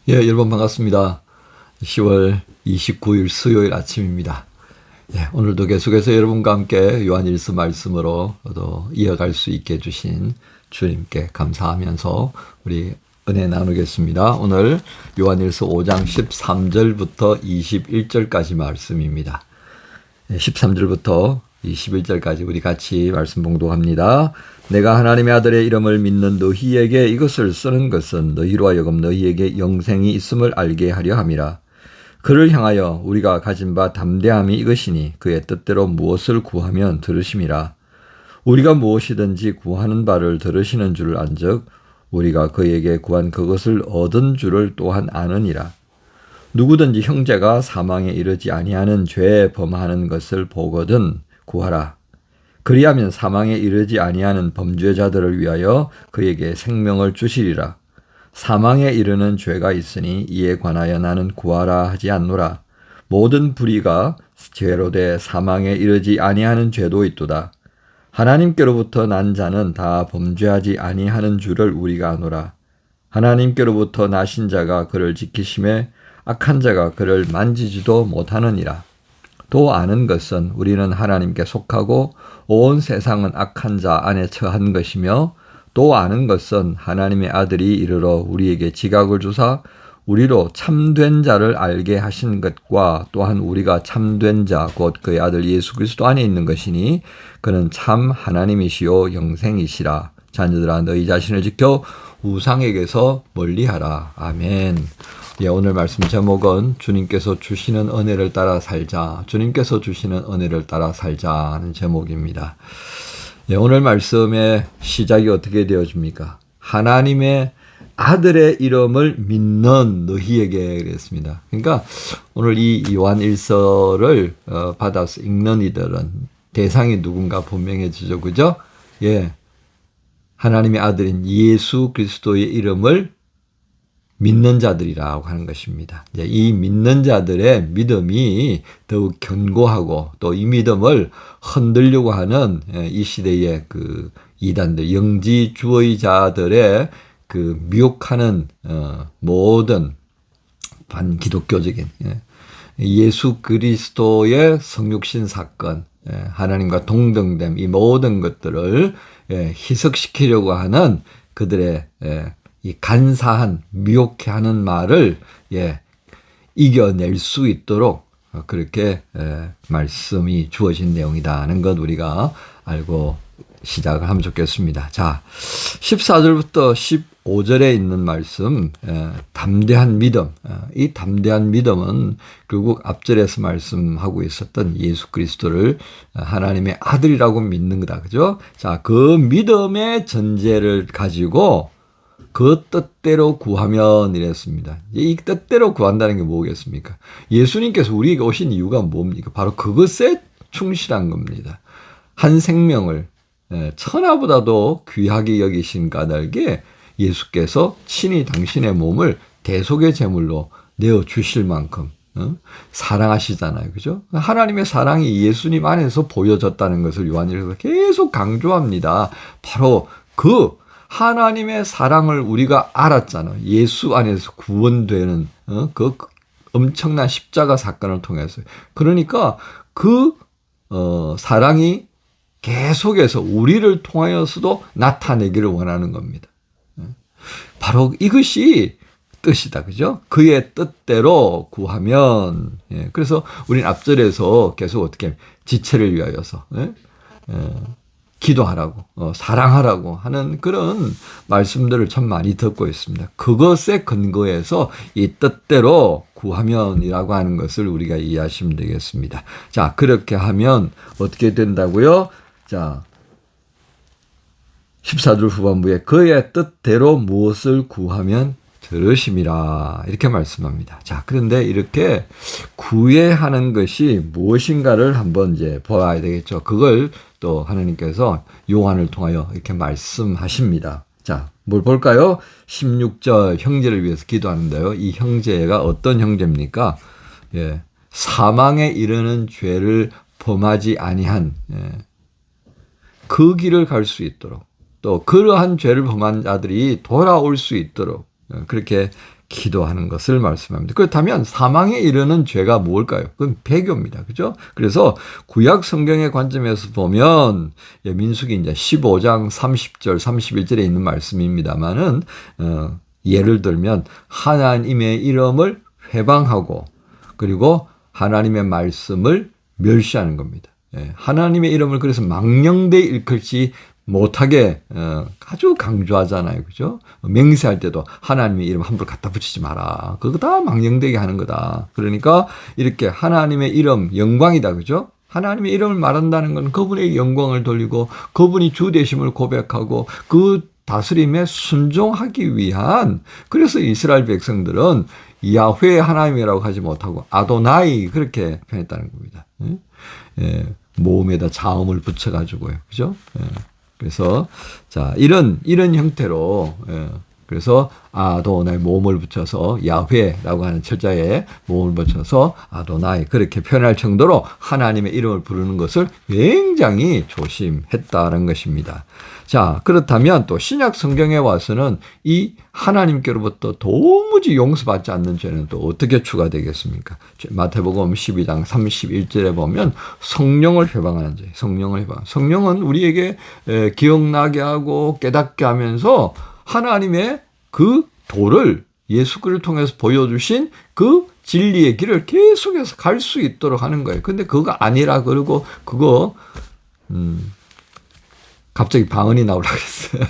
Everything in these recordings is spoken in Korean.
예, 여러분 반갑습니다. 10월 29일 수요일 아침입니다. 예, 오늘도 계속해서 여러분과 함께 요한일서 말씀으로 또 이어갈 수 있게 해주신 주님께 감사하면서 우리 은혜 나누겠습니다. 오늘 요한일서 5장 13절부터 21절까지 말씀입니다. 13절부터 21절까지 우리 같이 말씀 봉독합니다. 내가 하나님의 아들의 이름을 믿는 너희에게 이것을 쓰는 것은 너희로 하여금 너희에게 영생이 있음을 알게 하려 함이라. 그를 향하여 우리가 가진 바 담대함이 이것이니 그의 뜻대로 무엇을 구하면 들으심이라. 우리가 무엇이든지 구하는 바를 들으시는 줄을 안즉 우리가 그에게 구한 그것을 얻은 줄을 또한 아느니라. 누구든지 형제가 사망에 이르지 아니하는 죄에 범하는 것을 보거든 구하라. 그리하면 사망에 이르지 아니하는 범죄자들을 위하여 그에게 생명을 주시리라. 사망에 이르는 죄가 있으니 이에 관하여 나는 구하라 하지 않노라. 모든 불의가 죄로 돼 사망에 이르지 아니하는 죄도 있도다. 하나님께로부터 난 자는 다 범죄하지 아니하는 줄을 우리가 아노라. 하나님께로부터 나신 자가 그를 지키심에 악한 자가 그를 만지지도 못하느니라. 또 아는 것은 우리는 하나님께 속하고 온 세상은 악한 자 안에 처한 것이며 또 아는 것은 하나님의 아들이 이르러 우리에게 지각을 주사 우리로 참된 자를 알게 하신 것과 또한 우리가 참된 자 곧 그의 아들 예수 그리스도 안에 있는 것이니 그는 참 하나님이시요 영생이시라. 자녀들아 너희 자신을 지켜 우상에게서 멀리하라. 아멘. 예, 오늘 말씀 제목은 주님께서 주시는 은혜를 따라 살자. 주님께서 주시는 은혜를 따라 살자 하는 제목입니다. 예, 오늘 말씀의 시작이 어떻게 되어집니까? 하나님의 아들의 이름을 믿는 너희에게 그랬습니다. 그러니까 오늘 이 요한 일서를 받아서 읽는 이들은 대상이 누군가 분명해지죠. 그죠? 예. 하나님의 아들인 예수 그리스도의 이름을 믿는 자들이라고 하는 것입니다. 이 믿는 자들의 믿음이 더욱 견고하고 또 이 믿음을 흔들려고 하는 이 시대의 그 이단들, 영지주의자들의 그 미혹하는 모든 반기독교적인 예수 그리스도의 성육신 사건, 하나님과 동등됨, 이 모든 것들을 희석시키려고 하는 그들의 이 간사한 미혹해하는 말을 이겨낼 수 있도록 그렇게 말씀이 주어진 내용이다 하는 것 우리가 알고 시작을 하면 좋겠습니다. 자, 14절부터 15절에 있는 말씀, 담대한 믿음. 이 담대한 믿음은 결국 앞절에서 말씀하고 있었던 예수 그리스도를 하나님의 아들이라고 믿는 거다. 그죠? 자, 그 믿음의 전제를 가지고 그 뜻대로 구하면 이랬습니다. 이 뜻대로 구한다는 게 뭐겠습니까? 예수님께서 우리에게 오신 이유가 뭡니까? 바로 그것에 충실한 겁니다. 한 생명을 천하보다도 귀하게 여기신 까닭에 예수께서 친히 당신의 몸을 대속의 제물로 내어주실 만큼 사랑하시잖아요. 그죠? 하나님의 사랑이 예수님 안에서 보여졌다는 것을 요한일서가 계속 강조합니다. 바로 그 하나님의 사랑을 우리가 알았잖아요. 예수 안에서 구원되는 그 엄청난 십자가 사건을 통해서. 그러니까 그 사랑이 계속해서 우리를 통하여서도 나타내기를 원하는 겁니다. 바로 이것이 뜻이다. 그죠? 그의 뜻대로 구하면. 그래서 우리는 앞절에서 계속 어떻게 지체를 위하여서 기도하라고 사랑하라고 하는 그런 말씀들을 참 많이 듣고 있습니다. 그것에 근거해서 이 뜻대로 구하면이라고 하는 것을 우리가 이해하시면 되겠습니다. 자, 그렇게 하면 어떻게 된다고요? 자, 14절 후반부에 그의 뜻대로 무엇을 구하면 들으심이라 이렇게 말씀합니다. 자, 그런데 이렇게 구애하는 것이 무엇인가를 한번 이제 보아야 되겠죠. 그걸 또 하나님께서 요한을 통하여 이렇게 말씀하십니다. 자, 뭘 볼까요? 16절 형제를 위해서 기도하는데요. 이 형제가 어떤 형제입니까? 사망에 이르는 죄를 범하지 아니한 그 길을 갈 수 있도록 또 그러한 죄를 범한 자들이 돌아올 수 있도록 그렇게 기도하는 것을 말씀합니다. 그렇다면 사망에 이르는 죄가 뭘까요? 그건 배교입니다. 그죠? 그래서 구약 성경의 관점에서 보면 민수기 이제 15장 30절, 31절에 있는 말씀입니다만은 예를 들면 하나님의 이름을 회방하고 그리고 하나님의 말씀을 멸시하는 겁니다. 하나님의 이름을 그래서 망령되이 일컬지 못하게 아주 강조하잖아요. 그죠? 맹세할 때도 하나님의 이름 함부로 갖다 붙이지 마라. 그거 다 망령되게 하는 거다. 그러니까 이렇게 하나님의 이름 영광이다. 그죠? 하나님의 이름을 말한다는 건 그분의 영광을 돌리고 그분이 주 되심을 고백하고 그 다스림에 순종하기 위한, 그래서 이스라엘 백성들은 야훼 하나님이라고 하지 못하고 아도나이 그렇게 표현했다는 겁니다. 모음에다 자음을 붙여가지고요. 그죠? 그래서 자 이런 형태로 그래서 아도나이 모음을 붙여서 야훼라고 하는 철자에 모음을 붙여서 아도나이 그렇게 표현할 정도로 하나님의 이름을 부르는 것을 굉장히 조심했다는 것입니다. 자, 그렇다면 또 신약 성경에 와서는 이 하나님께로부터 도무지 용서받지 않는 죄는 또 어떻게 추가되겠습니까? 마태복음 12장 31절에 보면 성령을 회방하는 죄, 성령을 회방. 성령은 우리에게 기억나게 하고 깨닫게 하면서 하나님의 그 도를 예수 그리스도를 통해서 보여주신 그 진리의 길을 계속해서 갈 수 있도록 하는 거예요. 근데 그거 아니라 그러고 그거 갑자기 방언이 나오려고 했어요.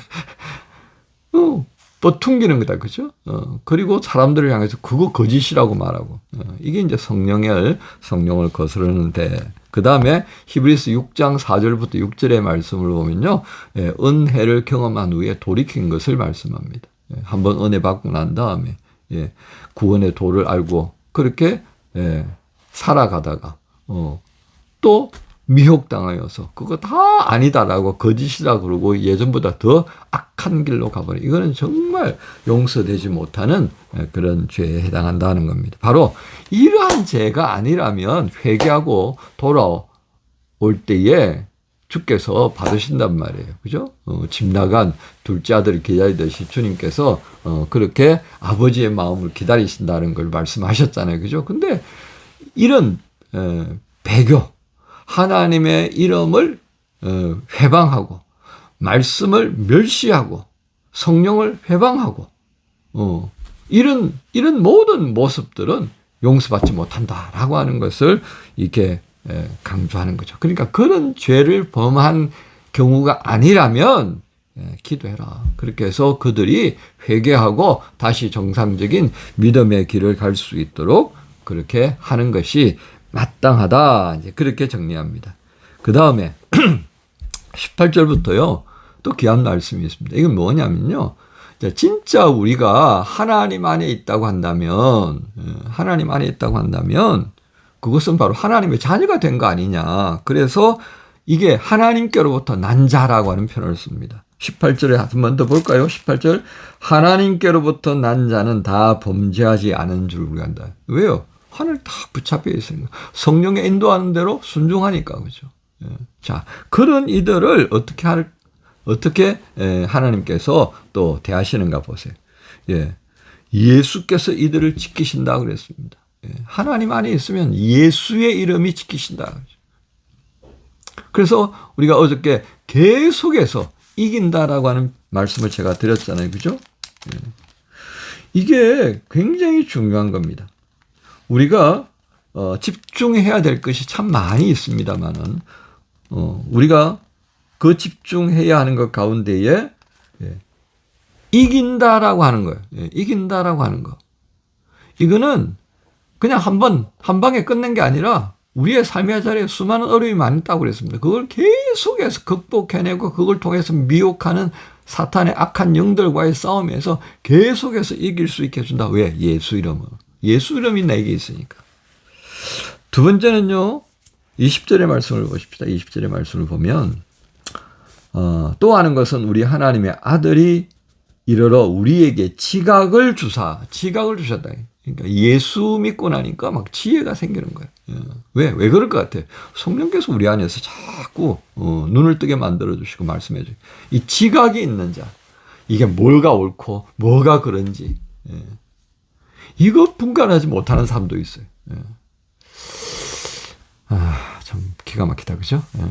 또 퉁기는 거다. 그죠? 그리고 사람들을 향해서 그거 거짓이라고 말하고. 이게 이제 성령을 거스르는데, 그 다음에 히브리서 6장 4절부터 6절의 말씀을 보면요. 은혜를 경험한 후에 돌이킨 것을 말씀합니다. 한번 은혜 받고 난 다음에, 구원의 도를 알고, 그렇게, 살아가다가, 또, 미혹당하여서 그거 다 아니다라고 거짓이라 그러고 예전보다 더 악한 길로 가버려. 이거는 정말 용서되지 못하는 그런 죄에 해당한다는 겁니다. 바로 이러한 죄가 아니라면 회개하고 돌아올 때에 주께서 받으신단 말이에요. 그죠? 집 나간 둘째 아들을 기다리듯이 주님께서 그렇게 아버지의 마음을 기다리신다는 걸 말씀하셨잖아요. 그죠? 근데 이런 배교, 하나님의 이름을 회방하고 말씀을 멸시하고 성령을 회방하고 이런 모든 모습들은 용서받지 못한다라고 하는 것을 이렇게 강조하는 거죠. 그러니까 그런 죄를 범한 경우가 아니라면 기도해라. 그렇게 해서 그들이 회개하고 다시 정상적인 믿음의 길을 갈 수 있도록 그렇게 하는 것이 마땅하다. 이제 그렇게 정리합니다. 그 다음에 18절부터요. 또 귀한 말씀이 있습니다. 이건 뭐냐면요. 진짜 우리가 하나님 안에 있다고 한다면 그것은 바로 하나님의 자녀가 된 거 아니냐. 그래서 이게 하나님께로부터 난 자라고 하는 표현을 씁니다. 18절에 한 번 더 볼까요? 18절. 하나님께로부터 난 자는 다 범죄하지 않은 줄 우리가 안다. 왜요? 하늘 다 붙잡혀 있으니까. 성령의 인도하는 대로 순종하니까, 그죠? 자, 그런 이들을 어떻게 하나님께서 또 대하시는가 보세요. 예수께서 이들을 지키신다 그랬습니다. 하나님 안에 있으면 예수의 이름이 지키신다. 그래서 우리가 어저께 계속해서 이긴다라고 하는 말씀을 제가 드렸잖아요. 그죠? 이게 굉장히 중요한 겁니다. 우리가 집중해야 될 것이 참 많이 있습니다만은 우리가 그 집중해야 하는 것 가운데에 이긴다라고 하는 거예요. 이긴다라고 하는 거. 이거는 그냥 한 방에 끝낸 게 아니라 우리의 삶의 자리에 수많은 어려움이 많이 있다고 그랬습니다. 그걸 계속해서 극복해내고 그걸 통해서 미혹하는 사탄의 악한 영들과의 싸움에서 계속해서 이길 수 있게 해준다. 왜? 예수 이름으로. 예수 이름이 내게 있으니까. 두 번째는요. 20절의 말씀을 보십시다. 20절의 말씀을 보면 또 하는 것은 우리 하나님의 아들이 이르러 우리에게 지각을 주셨다. 그러니까 예수 믿고 나니까 막 지혜가 생기는 거예요. 왜 그럴 것 같아요? 성령께서 우리 안에서 자꾸 눈을 뜨게 만들어주시고 말씀해줘요. 이 지각이 있는 자, 이게 뭐가 옳고 뭐가 그런지 이거 분간하지 못하는 사람도 있어요. 예. 참 기가 막히다, 그죠? 예.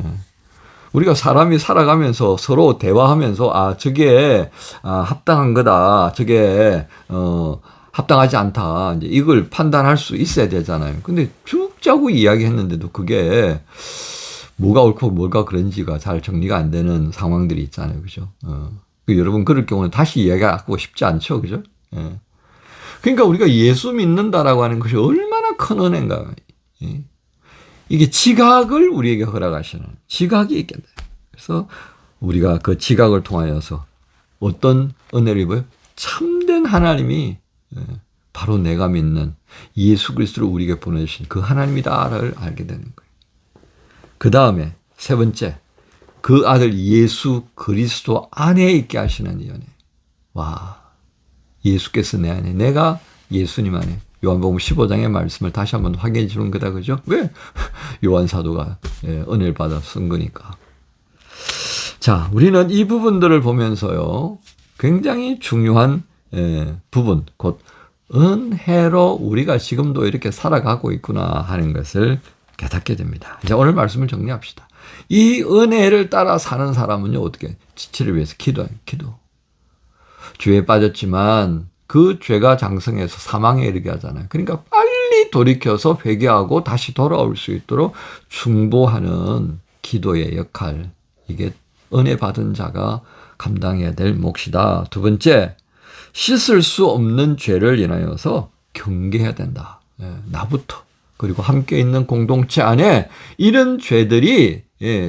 우리가 사람이 살아가면서 서로 대화하면서 저게 합당한 거다, 저게 합당하지 않다, 이제 이걸 판단할 수 있어야 되잖아요. 근데 쭉 짜고 이야기했는데도 그게 뭐가 옳고 뭐가 그런지가 잘 정리가 안 되는 상황들이 있잖아요, 그죠? 여러분 그럴 경우는 다시 이야기하고 싶지 않죠, 그죠? 예. 그러니까 우리가 예수 믿는다라고 하는 것이 얼마나 큰 은혜인가. 예. 이게 지각을 우리에게 허락하시는 지각이 있겠네. 그래서 우리가 그 지각을 통하여서 어떤 은혜를 입어요? 참된 하나님이 바로 내가 믿는 예수 그리스도를 우리에게 보내주신 그 하나님이다를 알게 되는 거예요. 그 다음에 세 번째, 그 아들 예수 그리스도 안에 있게 하시는 이 은혜. 와, 예수께서 내 안에, 내가 예수님 안에. 요한복음 15장의 말씀을 다시 한번 확인해 주는 거다, 그죠? 왜? 요한 사도가 은혜를 받아 쓴 거니까. 자, 우리는 이 부분들을 보면서요, 굉장히 중요한 부분, 곧 은혜로 우리가 지금도 이렇게 살아가고 있구나 하는 것을 깨닫게 됩니다. 이제 오늘 말씀을 정리합시다. 이 은혜를 따라 사는 사람은요, 어떻게? 지체를 위해서 기도해요, 기도. 죄에 빠졌지만 그 죄가 장성해서 사망에 이르게 하잖아요. 그러니까 빨리 돌이켜서 회개하고 다시 돌아올 수 있도록 중보하는 기도의 역할. 이게 은혜 받은 자가 감당해야 될 몫이다. 두 번째, 씻을 수 없는 죄를 인하여서 경계해야 된다. 나부터. 그리고 함께 있는 공동체 안에 이런 죄들이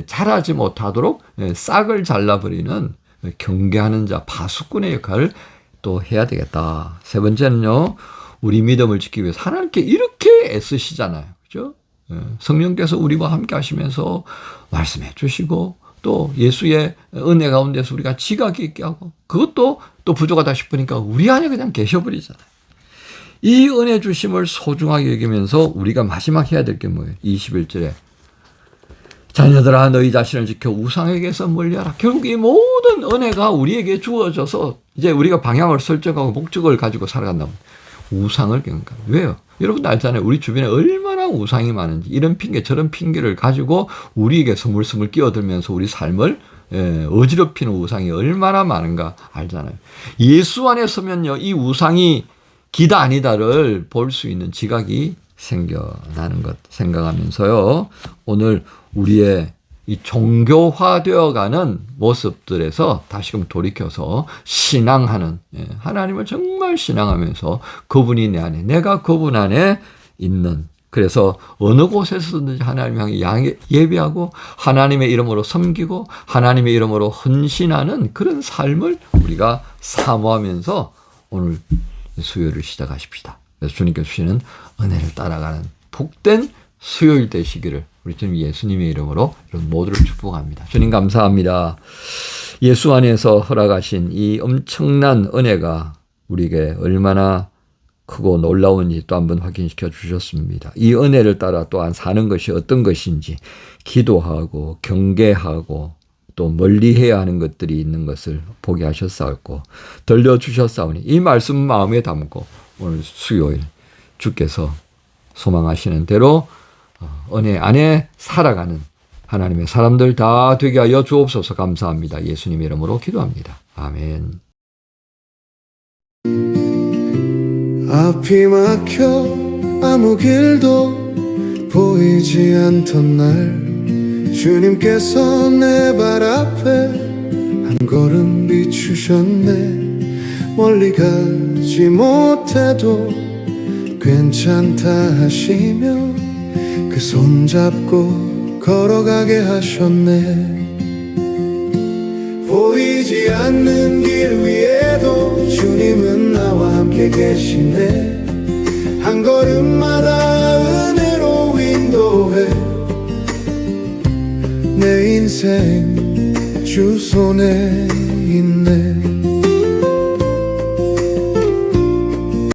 자라지 못하도록 싹을 잘라버리는 경계하는 자, 파수꾼의 역할을 또 해야 되겠다. 세 번째는요, 우리 믿음을 지키기 위해서 하나님께 이렇게 애쓰시잖아요. 그죠? 성령께서 우리와 함께 하시면서 말씀해 주시고, 또 예수의 은혜 가운데서 우리가 지각이 있게 하고, 그것도 또 부족하다 싶으니까 우리 안에 그냥 계셔버리잖아요. 이 은혜 주심을 소중하게 여기면서 우리가 마지막 해야 될 게 뭐예요? 21절에 자녀들아 너희 자신을 지켜 우상에게서 멀리하라. 결국 이 모든 은혜가 우리에게 주어져서 이제 우리가 방향을 설정하고 목적을 가지고 살아간다면 우상을 경계하라. 왜요? 여러분 알잖아요. 우리 주변에 얼마나 우상이 많은지, 이런 핑계 저런 핑계를 가지고 우리에게 스물스물 끼어들면서 우리 삶을 어지럽히는 우상이 얼마나 많은가 알잖아요. 예수 안에 서면요, 이 우상이 기다 아니다를 볼 수 있는 지각이 생겨나는 것 생각하면서요, 오늘 우리의 이 종교화되어가는 모습들에서 다시금 돌이켜서 신앙하는, 하나님을 정말 신앙하면서 그분이 내 안에, 내가 그분 안에 있는, 그래서 어느 곳에서든지 하나님 향해 예배하고 하나님의 이름으로 섬기고 하나님의 이름으로 헌신하는 그런 삶을 우리가 사모하면서 오늘 수요일을 시작하십시다. 그래서 주님께서 주시는 은혜를 따라가는 복된 수요일 되시기를 우리 주님 예수님의 이름으로 이런 모두를 축복합니다. 주님 감사합니다. 예수 안에서 허락하신 이 엄청난 은혜가 우리에게 얼마나 크고 놀라운지 또 한번 확인시켜 주셨습니다. 이 은혜를 따라 또한 사는 것이 어떤 것인지 기도하고 경계하고 또 멀리해야 하는 것들이 있는 것을 보게 하셨사옵고 들려주셨사오니 이 말씀 마음에 담고 오늘 수요일 주께서 소망하시는 대로 은혜 안에 살아가는 하나님의 사람들 다 되게 하여 주옵소서. 감사합니다. 예수님 이름으로 기도합니다. 아멘. 앞이 막혀 아무 길도 보이지 않던 날 주님께서 내 발 앞에 한 걸음 비추셨네. 멀리 가지 못해도 괜찮다 하시며 그 손잡고 걸어가게 하셨네. 보이지 않는 길 위에도 주님은 나와 함께 계시네. 한 걸음마다 은혜로 인도해 내 인생 주 손에